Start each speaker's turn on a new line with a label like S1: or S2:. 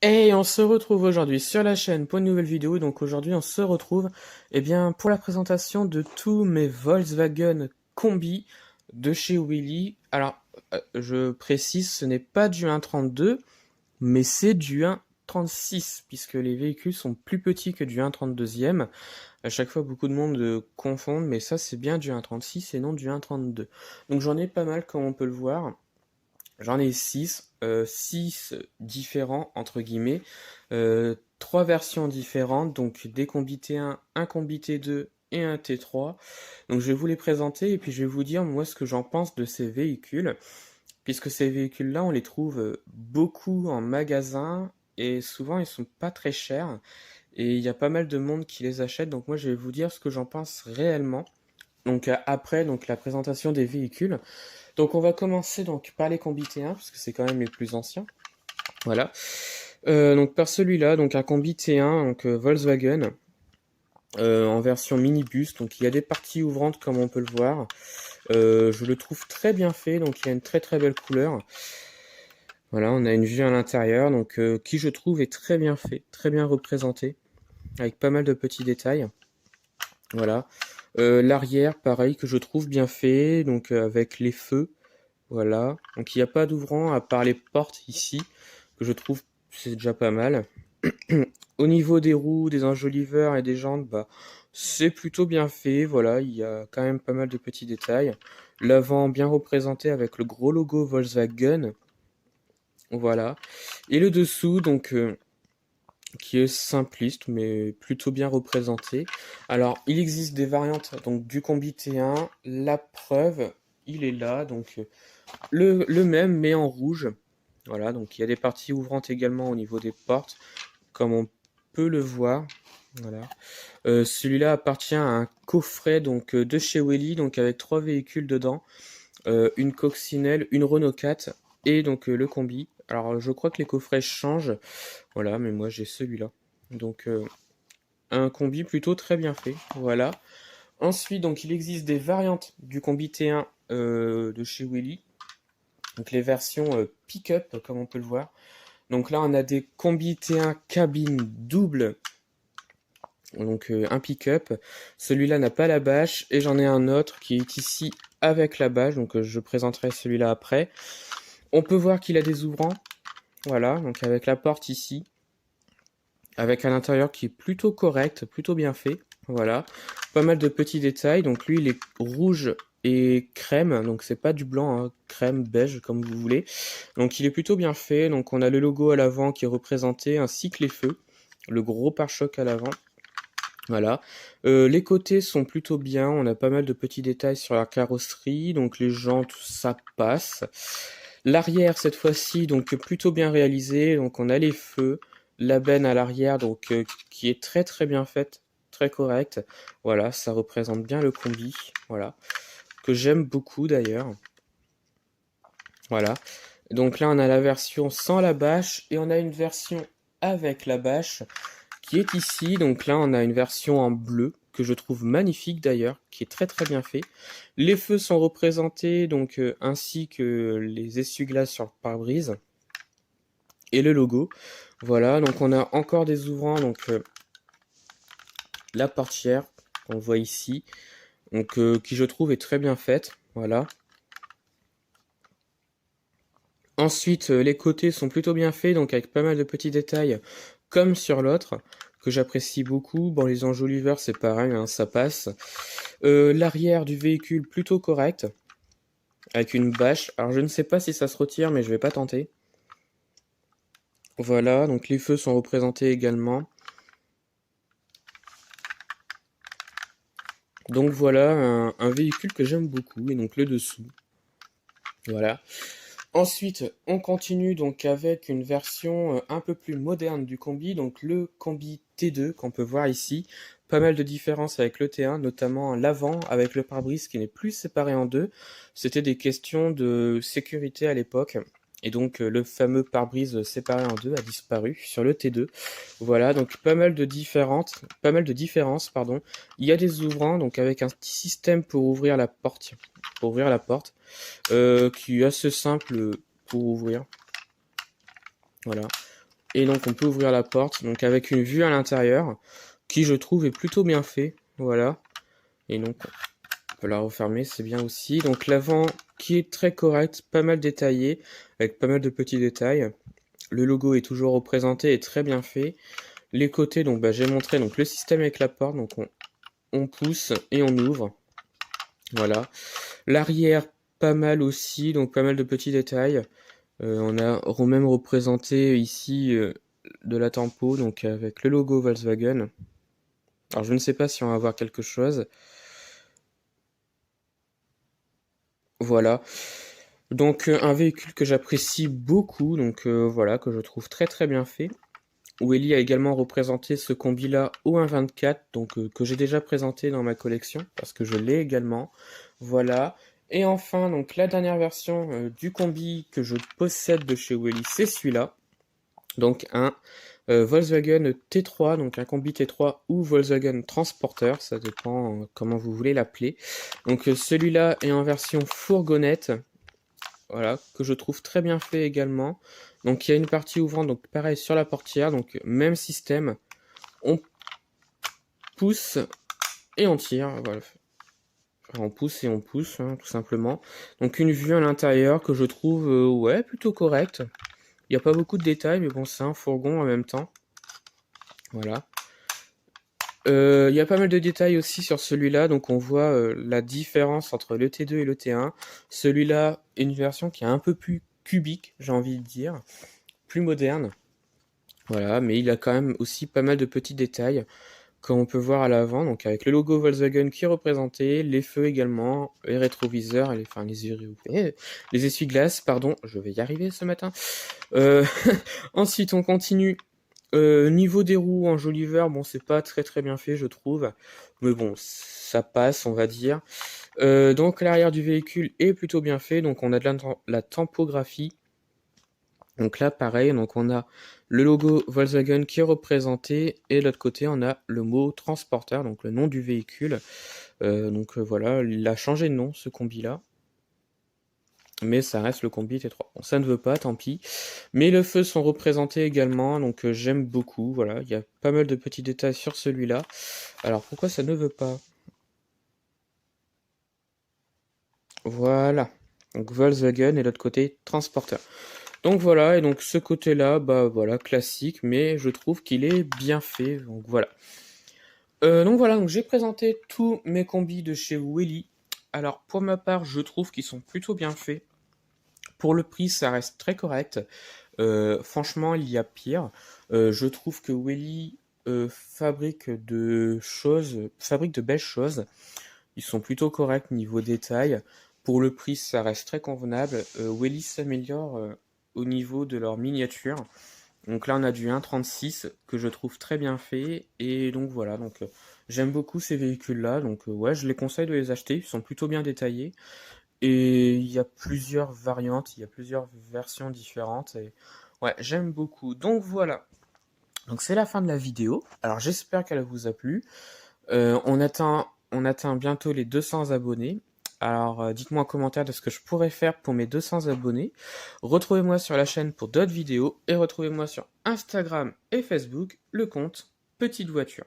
S1: Et on se retrouve aujourd'hui sur la chaîne pour une nouvelle vidéo. Donc aujourd'hui on se retrouve pour la présentation de tous mes Volkswagen Combi de chez Willy. Alors je précise, ce n'est pas du 1.32 mais c'est du 1.36 puisque les véhicules sont plus petits que du 1.32e. À chaque fois beaucoup de monde confondent, mais ça c'est bien du 1.36 et non du 1.32. Donc j'en ai pas mal comme on peut le voir. J'en ai 6 différents, entre guillemets, 3 versions différentes, donc des combis T1, un combi T2 et un T3. Donc je vais vous les présenter et puis je vais vous dire moi ce que j'en pense de ces véhicules, puisque ces véhicules-là, on les trouve beaucoup en magasin et souvent ils sont pas très chers et il y a pas mal de monde qui les achète, donc moi je vais vous dire ce que j'en pense réellement. Donc après donc la présentation des véhicules. Donc on va commencer donc par les combis T1 parce que c'est quand même les plus anciens. Voilà. Donc par celui-là, donc un combi T1, donc Volkswagen, en version minibus. Donc il y a des parties ouvrantes comme on peut le voir. Je le trouve très bien fait, donc il a une très très belle couleur. Voilà, on a une vue à l'intérieur, donc qui je trouve est très bien fait, très bien représenté, avec pas mal de petits détails. Voilà. L'arrière, pareil, que je trouve bien fait, donc avec les feux. Voilà, donc il n'y a pas d'ouvrant à part les portes ici, que je trouve c'est déjà pas mal. Au niveau des roues, des enjoliveurs et des jantes, bah, c'est plutôt bien fait, voilà, il y a quand même pas mal de petits détails. L'avant bien représenté avec le gros logo Volkswagen, voilà. Et le dessous, donc, qui est simpliste, mais plutôt bien représenté. Alors, il existe des variantes donc du combi T1, la preuve, il est là, donc le même, mais en rouge. Voilà, donc il y a des parties ouvrantes également au niveau des portes, comme on peut le voir. Voilà. Celui-là appartient à un coffret donc de chez Welly, donc avec 3 véhicules dedans, une coccinelle, une Renault 4 et donc le combi. Alors je crois que les coffrets changent, voilà, mais moi j'ai celui-là. Donc un combi plutôt très bien fait, voilà. Ensuite, donc il existe des variantes du combi T1 de chez Welly. Donc les versions pick-up, comme on peut le voir. Donc là, on a des combis T1 cabine double, donc un pick-up. Celui-là n'a pas la bâche et j'en ai un autre qui est ici avec la bâche, donc je présenterai celui-là après. On peut voir qu'il a des ouvrants, voilà, donc avec la porte ici, avec un intérieur qui est plutôt correct, plutôt bien fait, voilà. Pas mal de petits détails, donc lui il est rouge et crème, donc c'est pas du blanc, hein, crème, beige, comme vous voulez. Donc il est plutôt bien fait, donc on a le logo à l'avant qui est représenté, ainsi que les feux, le gros pare-choc à l'avant. Voilà. Les côtés sont plutôt bien, on a pas mal de petits détails sur la carrosserie, donc les jantes, ça passe. L'arrière, cette fois-ci, donc plutôt bien réalisé, donc on a les feux, la benne à l'arrière, donc qui est très très bien faite, très correcte. Voilà, ça représente bien le combi, voilà, que j'aime beaucoup d'ailleurs. Voilà. Donc là, on a la version sans la bâche et on a une version avec la bâche qui est ici. Donc là, on a une version en bleu que je trouve magnifique d'ailleurs, qui est très très bien fait. Les feux sont représentés donc ainsi que les essuie-glaces sur le pare-brise et le logo. Voilà, donc on a encore des ouvrants, donc la portière qu'on voit ici, donc qui je trouve est très bien faite. Voilà. Ensuite, les côtés sont plutôt bien faits, donc avec pas mal de petits détails, comme sur l'autre, que j'apprécie beaucoup. Bon, les enjoliveurs, c'est pareil, hein, ça passe. L'arrière du véhicule, plutôt correct, avec une bâche. Alors, je ne sais pas si ça se retire, mais je vais pas tenter. Voilà, donc les feux sont représentés également. Donc voilà, un véhicule que j'aime beaucoup, et donc le dessous. Voilà. Ensuite, on continue donc avec une version un peu plus moderne du combi, donc le combi T2 qu'on peut voir ici. Pas mal de différences avec le T1, notamment l'avant avec le pare-brise qui n'est plus séparé en deux. C'était des questions de sécurité à l'époque. Et donc le fameux pare-brise séparé en deux a disparu sur le T2. Voilà, donc pas mal de différences, pardon. Il y a des ouvrants, donc avec un petit système pour ouvrir la porte qui est assez simple pour ouvrir. Voilà. Et donc on peut ouvrir la porte, donc avec une vue à l'intérieur, qui je trouve est plutôt bien fait, voilà. Et donc on peut la refermer, c'est bien aussi. Donc l'avant qui est très correct, pas mal détaillé, avec pas mal de petits détails. Le logo est toujours représenté et très bien fait. Les côtés, donc j'ai montré donc le système avec la porte, donc on pousse et on ouvre. Voilà. L'arrière, pas mal aussi, donc pas mal de petits détails. On a même représenté ici de la tempo, donc avec le logo Volkswagen. Alors je ne sais pas si on va voir quelque chose. Voilà. Donc un véhicule que j'apprécie beaucoup, donc voilà, que je trouve très très bien fait. Welly a également représenté ce combi-là au 1.24, donc que j'ai déjà présenté dans ma collection, parce que je l'ai également. Voilà. Et enfin, donc la dernière version du combi que je possède de chez Welly, c'est celui-là. Donc un Volkswagen T3, donc un combi T3 ou Volkswagen Transporter, ça dépend comment vous voulez l'appeler. Donc celui-là est en version fourgonnette, voilà, que je trouve très bien fait également. Donc il y a une partie ouvrante, donc pareil sur la portière, donc même système. On pousse et on tire, voilà. Enfin, on pousse et on pousse, hein, tout simplement. Donc une vue à l'intérieur que je trouve ouais, plutôt correcte. Il n'y a pas beaucoup de détails, mais bon, c'est un fourgon en même temps. Voilà. Il y a pas mal de détails aussi sur celui-là, donc on voit la différence entre le T2 et le T1. Celui-là est une version qui est un peu plus cubique, j'ai envie de dire, plus moderne. Voilà, mais il a quand même aussi pas mal de petits détails, comme on peut voir à l'avant, donc avec le logo Volkswagen qui est représenté, les feux également, les rétroviseurs, les essuie-glaces, pardon, je vais y arriver ce matin. Ensuite, on continue. Niveau des roues en joli vert, bon, c'est pas très très bien fait, je trouve. Mais bon, ça passe, on va dire. Donc, l'arrière du véhicule est plutôt bien fait. Donc, on a de la tempographie. Donc là, pareil, donc on a le logo Volkswagen qui est représenté. Et de l'autre côté, on a le mot transporteur, donc le nom du véhicule. Voilà, il a changé de nom, ce combi-là. Mais ça reste le combi T3. Bon, ça ne veut pas, tant pis. Mais les feux sont représentés également, donc j'aime beaucoup. Voilà, il y a pas mal de petits détails sur celui-là. Alors pourquoi ça ne veut pas? Voilà. Donc Volkswagen et l'autre côté transporteur. Donc voilà, et donc ce côté-là, voilà, classique, mais je trouve qu'il est bien fait. Donc voilà. Donc j'ai présenté tous mes combis de chez Welly. Alors pour ma part, je trouve qu'ils sont plutôt bien faits. Pour le prix, ça reste très correct. Franchement, il y a pire. Je trouve que Welly fabrique de belles choses. Ils sont plutôt corrects niveau détail. Pour le prix, ça reste très convenable. Welly s'améliore au niveau de leur miniature. Donc là, on a du 1.36 que je trouve très bien fait. Et donc voilà, j'aime beaucoup ces véhicules-là. Donc ouais, je les conseille de les acheter. Ils sont plutôt bien détaillés. Et il y a plusieurs variantes, il y a plusieurs versions différentes. Et ouais, j'aime beaucoup. Donc voilà. Donc c'est la fin de la vidéo. Alors j'espère qu'elle vous a plu. On atteint bientôt les 200 abonnés. Alors dites-moi en commentaire de ce que je pourrais faire pour mes 200 abonnés. Retrouvez-moi sur la chaîne pour d'autres vidéos. Et retrouvez-moi sur Instagram et Facebook, le compte Petite Voiture.